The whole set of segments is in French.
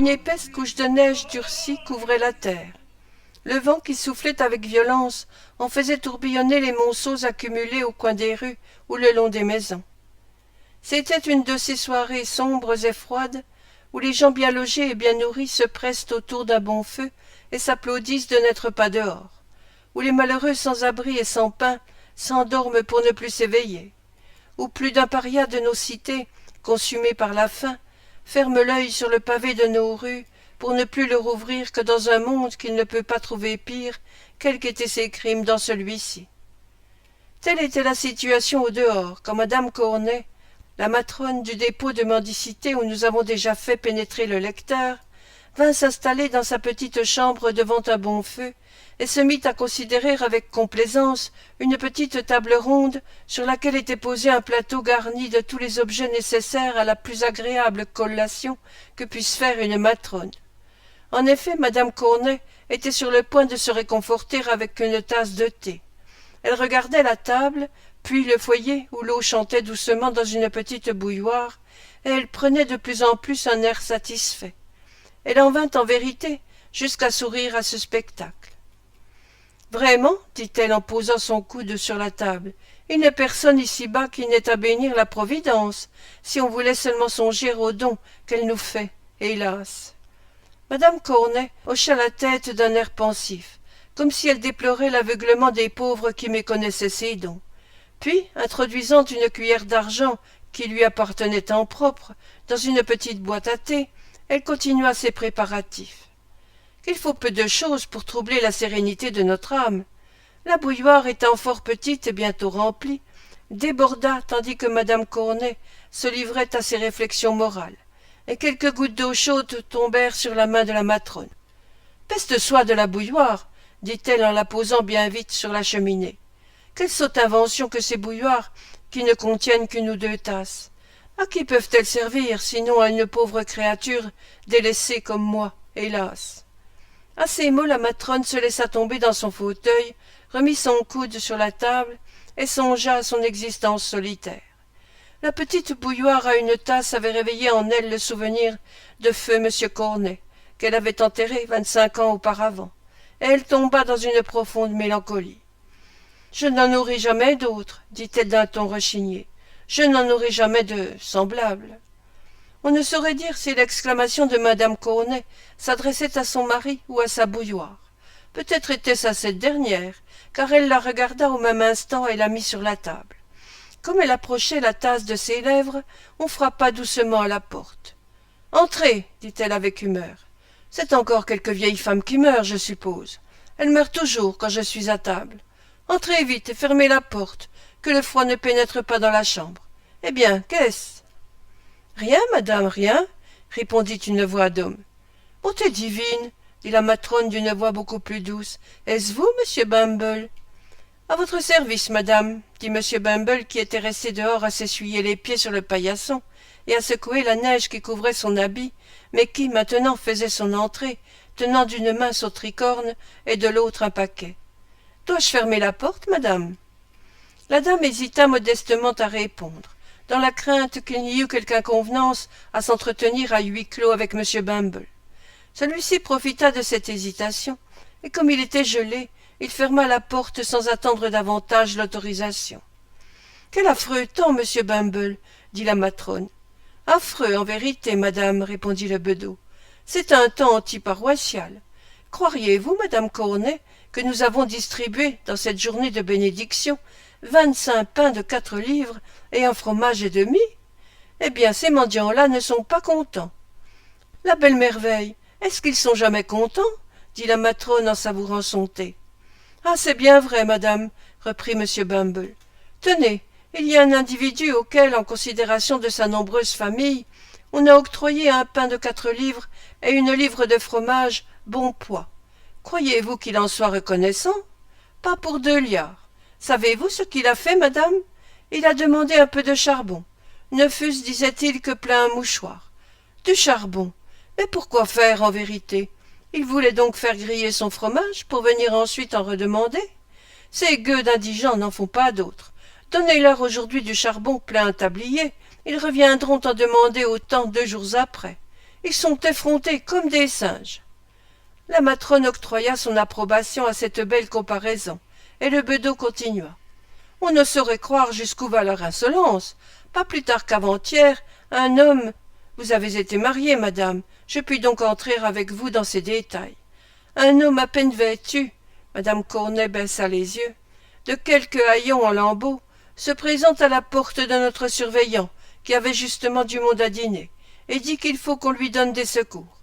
Une épaisse couche de neige durcie couvrait la terre. Le vent qui soufflait avec violence en faisait tourbillonner les monceaux accumulés au coin des rues ou le long des maisons. C'était une de ces soirées sombres et froides où les gens bien logés et bien nourris se pressent autour d'un bon feu et s'applaudissent de n'être pas dehors, où les malheureux sans abri et sans pain s'endorment pour ne plus s'éveiller, où plus d'un paria de nos cités, consumé par la faim, ferme l'œil sur le pavé de nos rues pour ne plus le rouvrir que dans un monde qu'il ne peut pas trouver pire, quels qu'étaient ses crimes dans celui-ci. Telle était la situation au dehors, quand madame Cornet, la matrone du dépôt de mendicité où nous avons déjà fait pénétrer le lecteur, vint s'installer dans sa petite chambre devant un bon feu et se mit à considérer avec complaisance une petite table ronde sur laquelle était posé un plateau garni de tous les objets nécessaires à la plus agréable collation que puisse faire une matrone. En effet, madame Cornet était sur le point de se réconforter avec une tasse de thé. Elle regardait la table, puis le foyer où l'eau chantait doucement dans une petite bouilloire, et elle prenait de plus en plus un air satisfait. Elle en vint en vérité jusqu'à sourire à ce spectacle. « Vraiment, dit-elle en posant son coude sur la table, il n'est personne ici-bas qui n'ait à bénir la Providence, si on voulait seulement songer aux dons qu'elle nous fait, hélas. » Madame Cornet hocha la tête d'un air pensif, comme si elle déplorait l'aveuglement des pauvres qui méconnaissaient ses dons. Puis, introduisant une cuillère d'argent qui lui appartenait en propre dans une petite boîte à thé, elle continua ses préparatifs. Il faut peu de choses pour troubler la sérénité de notre âme. La bouilloire étant fort petite et bientôt remplie, déborda tandis que madame Cornet se livrait à ses réflexions morales, et quelques gouttes d'eau chaude tombèrent sur la main de la matrone. « Peste soit de la bouilloire !» dit-elle en la posant bien vite sur la cheminée. « Quelle sotte invention que ces bouilloires qui ne contiennent qu'une ou deux tasses! À qui peuvent-elles servir, sinon à une pauvre créature délaissée comme moi, hélas !» À ces mots, la matrone se laissa tomber dans son fauteuil, remit son coude sur la table et songea à son existence solitaire. La petite bouilloire à une tasse avait réveillé en elle le souvenir de feu M. Cornet, qu'elle avait enterré 25 ans auparavant, et elle tomba dans une profonde mélancolie. « Je n'en aurai jamais d'autre, dit-elle d'un ton rechigné. Je n'en aurai jamais de semblable. » On ne saurait dire si l'exclamation de madame Cornet s'adressait à son mari ou à sa bouilloire. Peut-être était-ce à cette dernière, car elle la regarda au même instant et la mit sur la table. Comme elle approchait la tasse de ses lèvres, on frappa doucement à la porte. « Entrez, dit-elle avec humeur. C'est encore quelque vieille femme qui meurt, je suppose. Elle meurt toujours quand je suis à table. Entrez vite et fermez la porte, que le froid ne pénètre pas dans la chambre. Eh bien, qu'est-ce » ? Rien, madame, rien, répondit une voix d'homme. Bonté divine, dit la matrone d'une voix beaucoup plus douce. Est-ce vous, monsieur Bumble? À votre service, madame, dit monsieur Bumble, qui était resté dehors à s'essuyer les pieds sur le paillasson et à secouer la neige qui couvrait son habit, mais qui, maintenant, faisait son entrée, tenant d'une main son tricorne et de l'autre un paquet. Dois-je fermer la porte, madame? La dame hésita modestement à répondre, dans la crainte qu'il n'y eût quelque inconvenance à s'entretenir à huis clos avec M. Bumble. Celui-ci profita de cette hésitation, et comme il était gelé, il ferma la porte sans attendre davantage l'autorisation. « Quel affreux temps, monsieur Bumble !» dit la matrone. « Affreux, en vérité, madame, répondit le bedeau. C'est un temps antiparoissial. Croiriez-vous, madame Cornet, que nous avons distribué, dans cette journée de bénédiction, 25 pains de 4 livres et un fromage et demi? Eh bien, ces mendiants-là ne sont pas contents. »« La belle merveille, est-ce qu'ils sont jamais contents ?» dit la matrone en savourant son thé. « Ah, c'est bien vrai, madame, » reprit M. Bumble. « Tenez, il y a un individu auquel, en considération de sa nombreuse famille, on a octroyé un pain de 4 livres et une livre de fromage bon poids. Croyez-vous qu'il en soit reconnaissant? Pas pour 2 liards. Savez-vous ce qu'il a fait, madame? Il a demandé un peu de charbon. Ne fût-ce, disait-il, que plein un mouchoir. Du charbon. Mais pourquoi faire, en vérité? Il voulait donc faire griller son fromage pour venir ensuite en redemander? Ces gueux d'indigents n'en font pas d'autres. Donnez-leur aujourd'hui du charbon plein un tablier, ils reviendront en demander autant 2 jours après. Ils sont effrontés comme des singes. La matrone octroya son approbation à cette belle comparaison, et le bedeau continua. On ne saurait croire jusqu'où va leur insolence. Pas plus tard qu'avant-hier, un homme... Vous avez été mariée, madame, je puis donc entrer avec vous dans ces détails. Un homme à peine vêtu, madame Cornet baissa les yeux, de quelques haillons en lambeaux, se présente à la porte de notre surveillant, qui avait justement du monde à dîner, et dit qu'il faut qu'on lui donne des secours.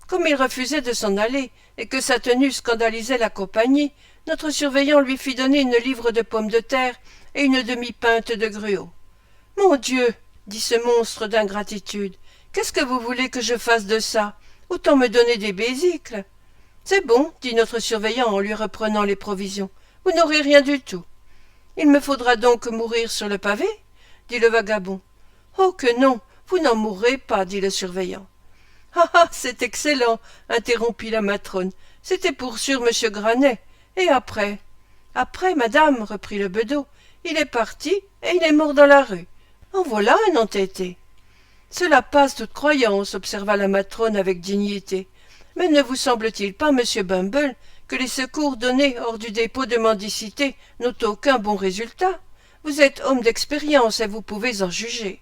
Comme il refusait de s'en aller, et que sa tenue scandalisait la compagnie, notre surveillant lui fit donner une livre de pommes de terre et une demi-pinte de gruau. « Mon Dieu !» dit ce monstre d'ingratitude. « Qu'est-ce que vous voulez que je fasse de ça? Autant me donner des besicles. »« C'est bon, dit notre surveillant en lui reprenant les provisions. Vous n'aurez rien du tout. »« Il me faudra donc mourir sur le pavé ?» dit le vagabond. « Oh que non, vous n'en mourrez pas, dit le surveillant. « Ah ah, c'est excellent, interrompit la matrone. C'était pour sûr monsieur Granet. Et après? Après, madame, reprit le bedeau, il est parti et il est mort dans la rue. En voilà un entêté. Cela passe toute croyance, observa la matrone avec dignité. Mais ne vous semble-t-il pas, monsieur Bumble, que les secours donnés hors du dépôt de mendicité n'ont aucun bon résultat? Vous êtes homme d'expérience et vous pouvez en juger.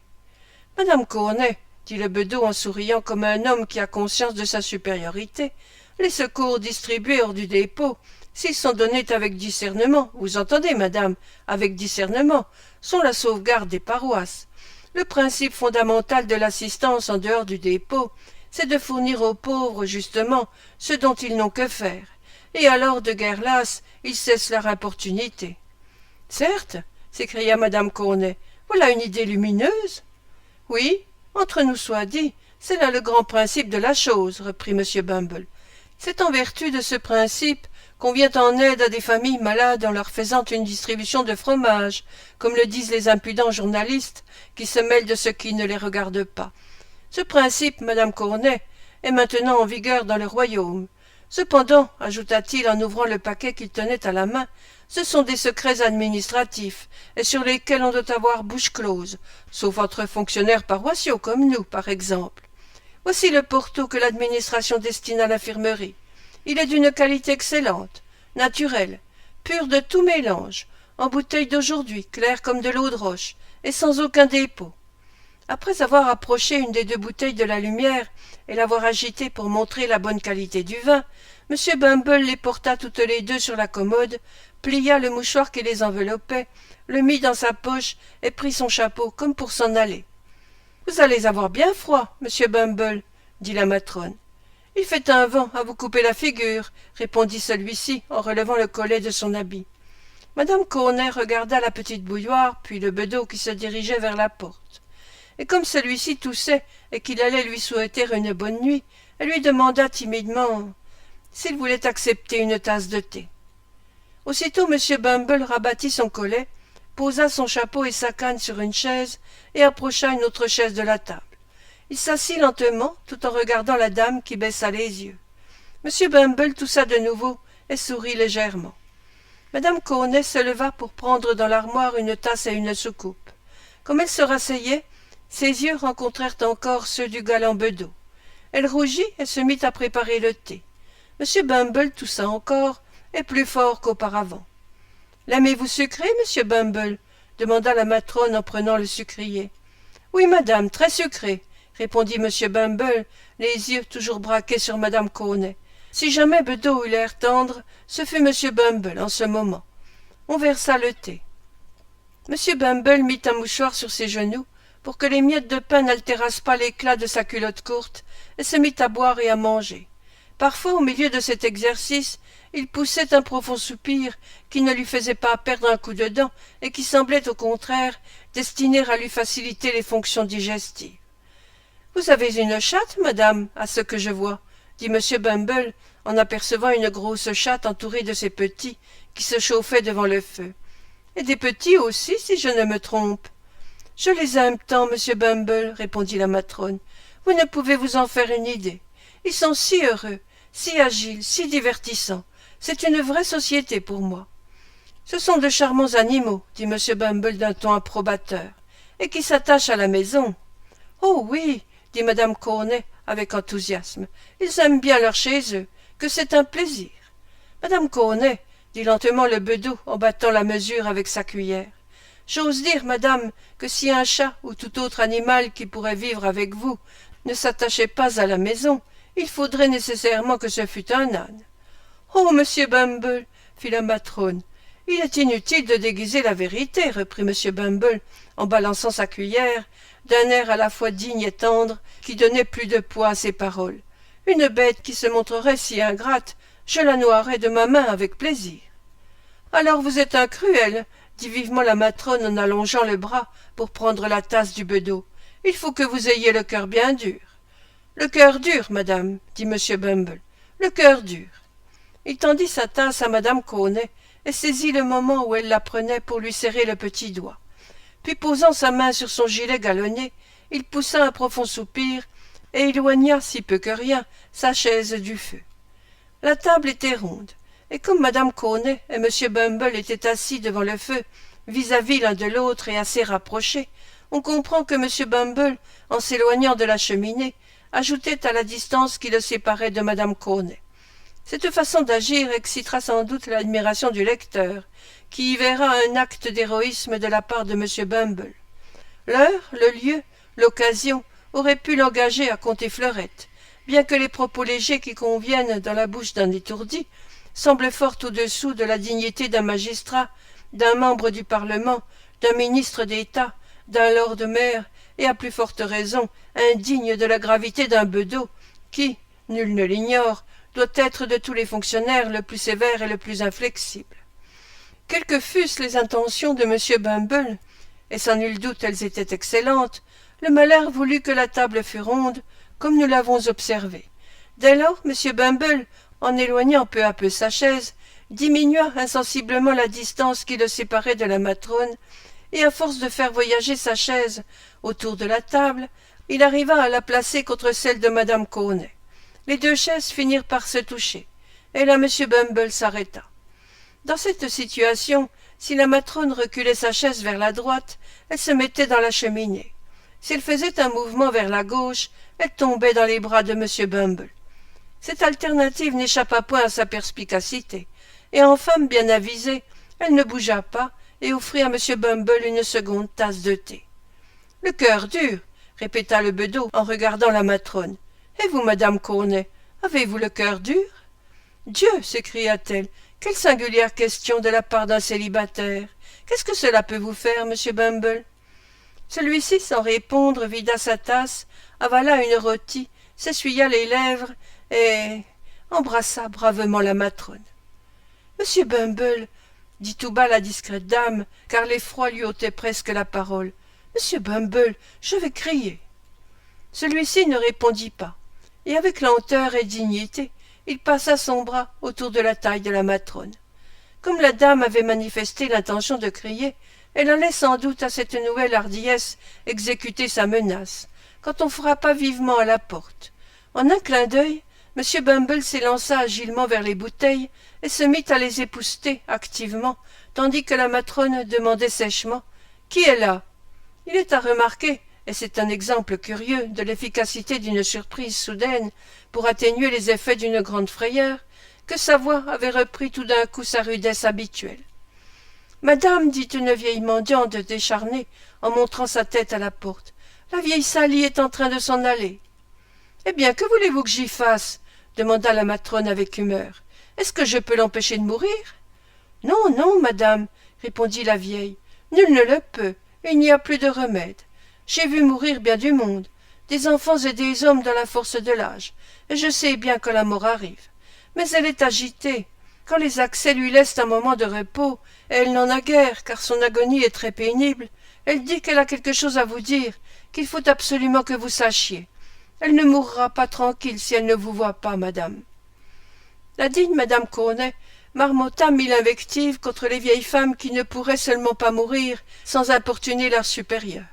Madame Cornet, dit le bedeau en souriant comme un homme qui a conscience de sa supériorité, les secours distribués hors du dépôt, s'ils sont donnés avec discernement, vous entendez, madame, avec discernement, sont la sauvegarde des paroisses. Le principe fondamental de l'assistance en dehors du dépôt, c'est de fournir aux pauvres, justement, ce dont ils n'ont que faire, et alors de guerre lasse, ils cessent leur importunité. Certes, s'écria madame Cornet, voilà une idée lumineuse. Oui, entre nous soit dit, c'est là le grand principe de la chose, reprit M. Bumble. C'est en vertu de ce principe qu'on vient en aide à des familles malades en leur faisant une distribution de fromage, comme le disent les impudents journalistes qui se mêlent de ce qui ne les regarde pas. Ce principe, madame Cornet, est maintenant en vigueur dans le royaume. Cependant, ajouta-t-il en ouvrant le paquet qu'il tenait à la main, ce sont des secrets administratifs, et sur lesquels on doit avoir bouche close, sauf entre fonctionnaires paroissiaux comme nous, par exemple. Voici le porto que l'administration destine à l'infirmerie. Il est d'une qualité excellente, naturelle, pur de tout mélange, en bouteille d'aujourd'hui, claire comme de l'eau de roche, et sans aucun dépôt. Après avoir approché une des deux bouteilles de la lumière et l'avoir agitée pour montrer la bonne qualité du vin, M. Bumble les porta toutes les deux sur la commode, plia le mouchoir qui les enveloppait, le mit dans sa poche et prit son chapeau comme pour s'en aller. « Vous allez avoir bien froid, monsieur Bumble, » dit la matrone. « Il fait un vent à vous couper la figure, » répondit celui-ci en relevant le collet de son habit. Madame Cornet regarda la petite bouilloire, puis le bedeau qui se dirigeait vers la porte. Et comme celui-ci toussait et qu'il allait lui souhaiter une bonne nuit, elle lui demanda timidement s'il voulait accepter une tasse de thé. Aussitôt M. Bumble rabattit son collet, posa son chapeau et sa canne sur une chaise et approcha une autre chaise de la table. Il s'assit lentement, tout en regardant la dame qui baissa les yeux. M. Bumble toussa de nouveau et sourit légèrement. Madame Cornet se leva pour prendre dans l'armoire une tasse et une soucoupe. Comme elle se rasseyait, ses yeux rencontrèrent encore ceux du galant bedeau. Elle rougit et se mit à préparer le thé. M. Bumble toussa encore, et plus fort qu'auparavant. « L'aimez-vous sucré, monsieur Bumble » demanda la matrone en prenant le sucrier. « Oui, madame, très sucré » répondit M. Bumble, les yeux toujours braqués sur madame Cornet. Si jamais bedeau eut l'air tendre, ce fut M. Bumble en ce moment. On versa le thé. M. Bumble mit un mouchoir sur ses genoux pour que les miettes de pain n'altérassent pas l'éclat de sa culotte courte, et se mit à boire et à manger. Parfois, au milieu de cet exercice, il poussait un profond soupir qui ne lui faisait pas perdre un coup de dent et qui semblait au contraire destiné à lui faciliter les fonctions digestives. « Vous avez une chatte, madame, à ce que je vois, » dit M. Bumble en apercevant une grosse chatte entourée de ses petits qui se chauffaient devant le feu. « Et des petits aussi, si je ne me trompe. »« Je les aime tant, monsieur Bumble, » répondit la matrone. « Vous ne pouvez vous en faire une idée. Ils sont si heureux, si agiles, si divertissants. C'est une vraie société pour moi. »« Ce sont de charmants animaux, » dit M. Bumble d'un ton approbateur, « et qui s'attachent à la maison. »« Oh oui, » dit madame Cornet avec enthousiasme. Ils aiment bien leur chez eux, que c'est un plaisir. Madame Cornet, dit lentement le bedeau en battant la mesure avec sa cuillère, j'ose dire, madame, que si un chat ou tout autre animal qui pourrait vivre avec vous ne s'attachait pas à la maison, il faudrait nécessairement que ce fût un âne. Oh, monsieur Bumble, fit la matrone. Il est inutile de déguiser la vérité, reprit monsieur Bumble, en balançant sa cuillère, d'un air à la fois digne et tendre, qui donnait plus de poids à ses paroles. Une bête qui se montrerait si ingrate, je la noierais de ma main avec plaisir. Alors vous êtes un cruel, dit vivement la matrone en allongeant le bras pour prendre la tasse du bedeau. Il faut que vous ayez le cœur bien dur. Le cœur dur, madame, dit monsieur Bumble. Le cœur dur. Il tendit sa tasse à madame Cornet et saisit le moment où elle la prenait pour lui serrer le petit doigt. Puis posant sa main sur son gilet galonné, il poussa un profond soupir et éloigna, si peu que rien, sa chaise du feu. La table était ronde, et comme madame Cornet et monsieur Bumble étaient assis devant le feu, vis-à-vis l'un de l'autre et assez rapprochés, on comprend que monsieur Bumble, en s'éloignant de la cheminée, ajoutait à la distance qui le séparait de madame Cornet. Cette façon d'agir excitera sans doute l'admiration du lecteur, qui y verra un acte d'héroïsme de la part de monsieur Bumble. L'heure, le lieu, l'occasion auraient pu l'engager à compter fleurette, bien que les propos légers qui conviennent dans la bouche d'un étourdi semblent fort au-dessous de la dignité d'un magistrat, d'un membre du Parlement, d'un ministre d'État, d'un lord maire, et à plus forte raison indigne de la gravité d'un bedeau, qui, nul ne l'ignore, doit être de tous les fonctionnaires le plus sévère et le plus inflexible. Quelles que fussent les intentions de monsieur Bumble, et sans nul doute elles étaient excellentes, le malheur voulut que la table fût ronde, comme nous l'avons observé. Dès lors, monsieur Bumble, en éloignant peu à peu sa chaise, diminua insensiblement la distance qui le séparait de la matrone, et à force de faire voyager sa chaise autour de la table, il arriva à la placer contre celle de madame Cornet. Les deux chaises finirent par se toucher, et là monsieur Bumble s'arrêta. Dans cette situation, si la matrone reculait sa chaise vers la droite, elle se mettait dans la cheminée. Si elle faisait un mouvement vers la gauche, elle tombait dans les bras de monsieur Bumble. Cette alternative n'échappa point à sa perspicacité, et en femme bien avisée, elle ne bougea pas et offrit à monsieur Bumble une seconde tasse de thé. « Le cœur dur !» répéta le bedeau en regardant la matrone. « Et vous, madame Cornet, avez-vous le cœur dur ?» « Dieu !» s'écria-t-elle. « Quelle singulière question de la part d'un célibataire. Qu'est-ce que cela peut vous faire, monsieur Bumble ?» Celui-ci, sans répondre, vida sa tasse, avala une rôtie, s'essuya les lèvres et embrassa bravement la matrone. « Monsieur Bumble, dit tout bas la discrète dame, car l'effroi lui ôtait presque la parole. « Monsieur Bumble, je vais crier. » Celui-ci ne répondit pas, et avec lenteur et dignité, il passa son bras autour de la taille de la matrone. Comme la dame avait manifesté l'intention de crier, elle allait sans doute à cette nouvelle hardiesse exécuter sa menace, quand on frappa vivement à la porte. En un clin d'œil, M. Bumble s'élança agilement vers les bouteilles et se mit à les épousseter activement, tandis que la matrone demandait sèchement « Qui est là ?» Il est à remarquer, et c'est un exemple curieux de l'efficacité d'une surprise soudaine pour atténuer les effets d'une grande frayeur, que sa voix avait repris tout d'un coup sa rudesse habituelle. « Madame, dit une vieille mendiante décharnée en montrant sa tête à la porte, la vieille Sally est en train de s'en aller. »« Eh bien, que voulez-vous que j'y fasse ?» demanda la matrone avec humeur. « Est-ce que je peux l'empêcher de mourir ?»« Non, non, madame, répondit la vieille. Nul ne le peut, il n'y a plus de remède. J'ai vu mourir bien du monde, des enfants et des hommes dans la force de l'âge, et je sais bien que la mort arrive. Mais elle est agitée. Quand les accès lui laissent un moment de repos, et elle n'en a guère, car son agonie est très pénible, elle dit qu'elle a quelque chose à vous dire, qu'il faut absolument que vous sachiez. Elle ne mourra pas tranquille si elle ne vous voit pas, madame. » La digne madame Cornet marmotta mille invectives contre les vieilles femmes qui ne pourraient seulement pas mourir sans importuner leurs supérieurs.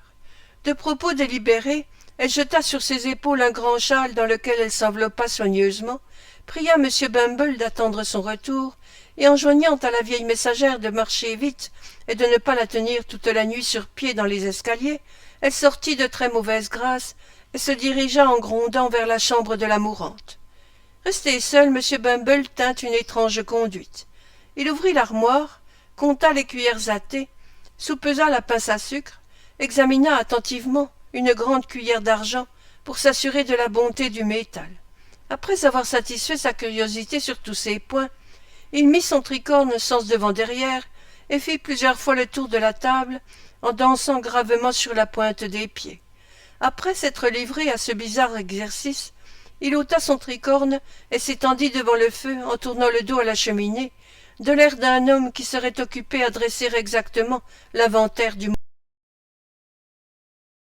De propos délibérés, elle jeta sur ses épaules un grand châle dans lequel elle s'enveloppa soigneusement, pria M. Bumble d'attendre son retour, et enjoignant à la vieille messagère de marcher vite et de ne pas la tenir toute la nuit sur pied dans les escaliers, elle sortit de très mauvaise grâce et se dirigea en grondant vers la chambre de la mourante. Resté seul, M. Bumble tint une étrange conduite. Il ouvrit l'armoire, compta les cuillères à thé, soupesa la pince à sucre, examina attentivement une grande cuillère d'argent pour s'assurer de la bonté du métal. Après avoir satisfait sa curiosité sur tous ces points, il mit son tricorne sens devant derrière et fit plusieurs fois le tour de la table en dansant gravement sur la pointe des pieds. Après s'être livré à ce bizarre exercice, il ôta son tricorne et s'étendit devant le feu en tournant le dos à la cheminée, de l'air d'un homme qui serait occupé à dresser exactement l'inventaire du